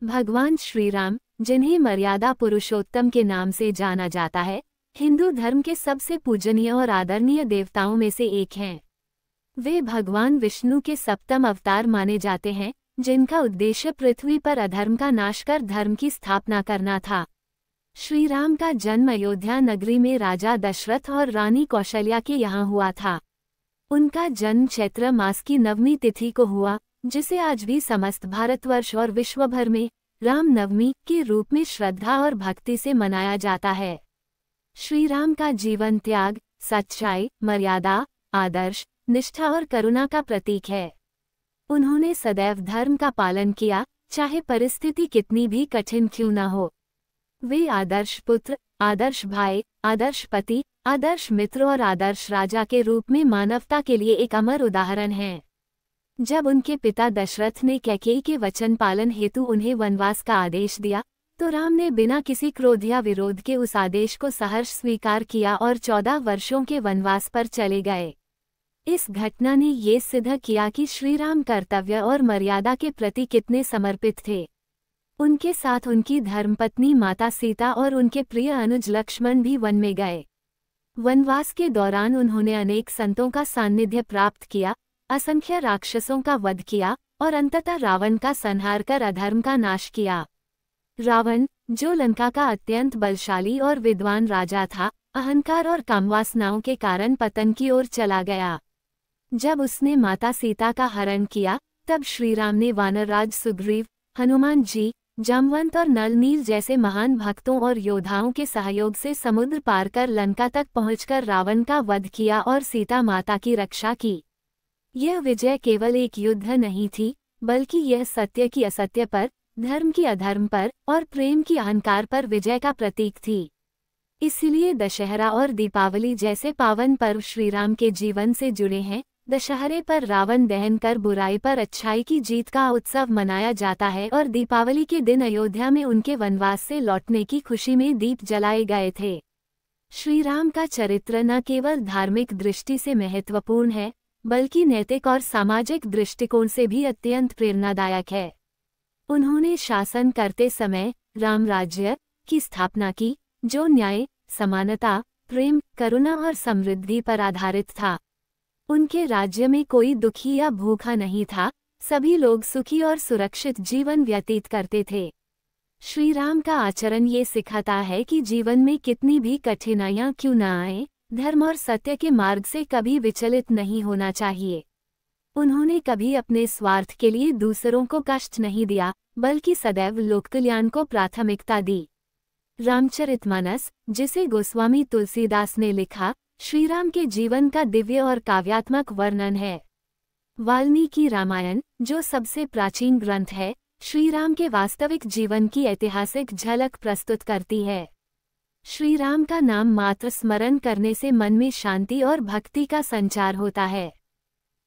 भगवान श्री राम, जिन्हें मर्यादा पुरुषोत्तम के नाम से जाना जाता है, हिंदू धर्म के सबसे पूजनीय और आदरणीय देवताओं में से एक हैं। वे भगवान विष्णु के सप्तम अवतार माने जाते हैं, जिनका उद्देश्य पृथ्वी पर अधर्म का नाश कर धर्म की स्थापना करना था। श्री राम का जन्म अयोध्या नगरी में राजा दशरथ और रानी कौशल्या के यहाँ हुआ था। उनका जन्म चैत्र मास की नवमी तिथि को हुआ, जिसे आज भी समस्त भारतवर्ष और विश्व भर में राम नवमी के रूप में श्रद्धा और भक्ति से मनाया जाता है। श्री राम का जीवन त्याग, सच्चाई, मर्यादा, आदर्श, निष्ठा और करुणा का प्रतीक है। उन्होंने सदैव धर्म का पालन किया, चाहे परिस्थिति कितनी भी कठिन क्यों न हो। वे आदर्श पुत्र, आदर्श भाई, आदर्श पति, आदर्श मित्र और आदर्श राजा के रूप में मानवता के लिए एक अमर उदाहरण हैं। जब उनके पिता दशरथ ने कैकेयी के वचन पालन हेतु उन्हें वनवास का आदेश दिया, तो राम ने बिना किसी क्रोध या विरोध के उस आदेश को सहर्ष स्वीकार किया और 14 वर्षों के वनवास पर चले गए। इस घटना ने ये सिद्ध किया कि श्री राम कर्तव्य और मर्यादा के प्रति कितने समर्पित थे। उनके साथ उनकी धर्मपत्नी माता सीता और उनके प्रिय अनुज लक्ष्मण भी वन में गए। वनवास के दौरान उन्होंने अनेक संतों का सान्निध्य प्राप्त किया, असंख्य राक्षसों का वध किया और अंततः रावण का संहार कर अधर्म का नाश किया। रावण, जो लंका का अत्यंत बलशाली और विद्वान राजा था, अहंकार और कामवासनाओं के कारण पतन की ओर चला गया। जब उसने माता सीता का हरण किया, तब श्रीराम ने वानरराज सुग्रीव, हनुमान जी, जामवंत और नल नील जैसे महान भक्तों और योद्धाओं के सहयोग से समुद्र पार कर लंका तक पहुंचकर रावण का वध किया और सीता माता की रक्षा की। यह विजय केवल एक युद्ध नहीं थी, बल्कि यह सत्य की असत्य पर, धर्म की अधर्म पर और प्रेम की अहंकार पर विजय का प्रतीक थी। इसलिए दशहरा और दीपावली जैसे पावन पर्व श्रीराम के जीवन से जुड़े हैं। दशहरे पर रावण दहन कर बुराई पर अच्छाई की जीत का उत्सव मनाया जाता है और दीपावली के दिन अयोध्या में उनके वनवास से लौटने की खुशी में दीप जलाए गए थे। श्रीराम का चरित्र न केवल धार्मिक दृष्टि से महत्वपूर्ण है, बल्कि नैतिक और सामाजिक दृष्टिकोण से भी अत्यंत प्रेरणादायक है। उन्होंने शासन करते समय राम राज्य की स्थापना की, जो न्याय, समानता, प्रेम, करुणा और समृद्धि पर आधारित था। उनके राज्य में कोई दुखी या भूखा नहीं था, सभी लोग सुखी और सुरक्षित जीवन व्यतीत करते थे। श्री राम का आचरण ये सिखाता है कि जीवन में कितनी भी कठिनाइयां क्यों न आए, धर्म और सत्य के मार्ग से कभी विचलित नहीं होना चाहिए। उन्होंने कभी अपने स्वार्थ के लिए दूसरों को कष्ट नहीं दिया, बल्कि सदैव लोककल्याण को प्राथमिकता दी। रामचरितमानस, जिसे गोस्वामी तुलसीदास ने लिखा, श्रीराम के जीवन का दिव्य और काव्यात्मक वर्णन है। वाल्मीकि रामायण, जो सबसे प्राचीन ग्रंथ है, श्रीराम के वास्तविक जीवन की ऐतिहासिक झलक प्रस्तुत करती है। श्रीराम का नाम मात्र स्मरण करने से मन में शांति और भक्ति का संचार होता है।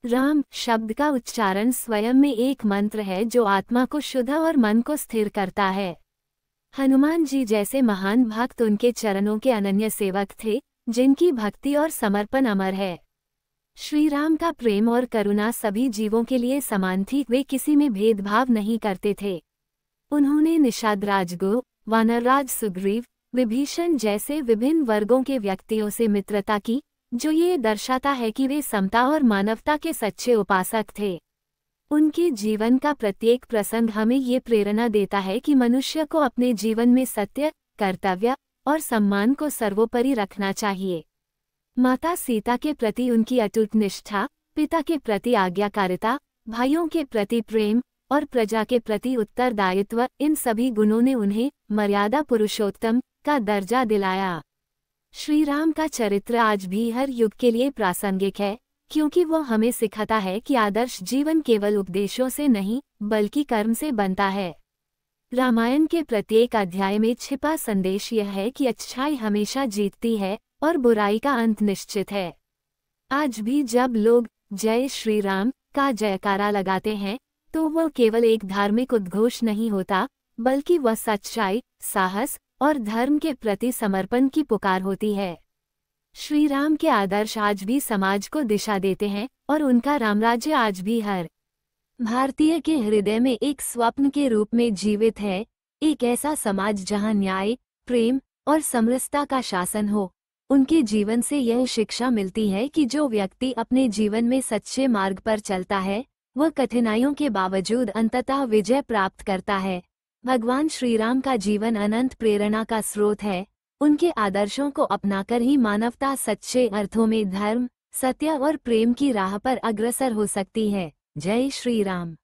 राम शब्द का उच्चारण स्वयं में एक मंत्र है जो आत्मा को शुद्ध और मन को स्थिर करता है। हनुमान जी जैसे महान भक्त उनके चरणों के अनन्य सेवक थे, जिनकी भक्ति और समर्पण अमर है। श्रीराम का प्रेम और करुणा सभी जीवों के लिए समान थी, वे किसी में भेदभाव नहीं करते थे। उन्होंने निषाद राजगो, वानरराज सुग्रीव, विभीषण जैसे विभिन्न वर्गों के व्यक्तियों से मित्रता की, जो ये दर्शाता है कि वे समता और मानवता के सच्चे उपासक थे। उनके जीवन का प्रत्येक प्रसंग हमें ये प्रेरणा देता है कि मनुष्य को अपने जीवन में सत्य, कर्तव्य और सम्मान को सर्वोपरि रखना चाहिए। माता सीता के प्रति उनकी अटूट निष्ठा, पिता के प्रति आज्ञाकारिता, भाइयों के प्रति प्रेम और प्रजा के प्रति उत्तरदायित्व, इन सभी गुणों ने उन्हें मर्यादा पुरुषोत्तम का दर्जा दिलाया। श्रीराम का चरित्र आज भी हर युग के लिए प्रासंगिक है, क्योंकि वो हमें सिखाता है कि आदर्श जीवन केवल उपदेशों से नहीं, बल्कि कर्म से बनता है। रामायण के प्रत्येक अध्याय में छिपा संदेश यह है कि अच्छाई हमेशा जीतती है और बुराई का अंत निश्चित है। आज भी जब लोग जय श्री राम का जयकारा लगाते हैं, तो वह केवल एक धार्मिक उद्घोष नहीं होता, बल्कि वह सच्चाई, साहस और धर्म के प्रति समर्पण की पुकार होती है। श्री राम के आदर्श आज भी समाज को दिशा देते हैं और उनका रामराज्य आज भी हर भारतीय के हृदय में एक स्वप्न के रूप में जीवित है, एक ऐसा समाज जहां न्याय, प्रेम और समरसता का शासन हो। उनके जीवन से यह शिक्षा मिलती है कि जो व्यक्ति अपने जीवन में सच्चे मार्ग पर चलता है, वह कठिनाइयों के बावजूद अंततः विजय प्राप्त करता है। भगवान श्री राम का जीवन अनंत प्रेरणा का स्रोत है। उनके आदर्शों को अपनाकर ही मानवता सच्चे अर्थों में धर्म, सत्य और प्रेम की राह पर अग्रसर हो सकती है। जय श्री राम।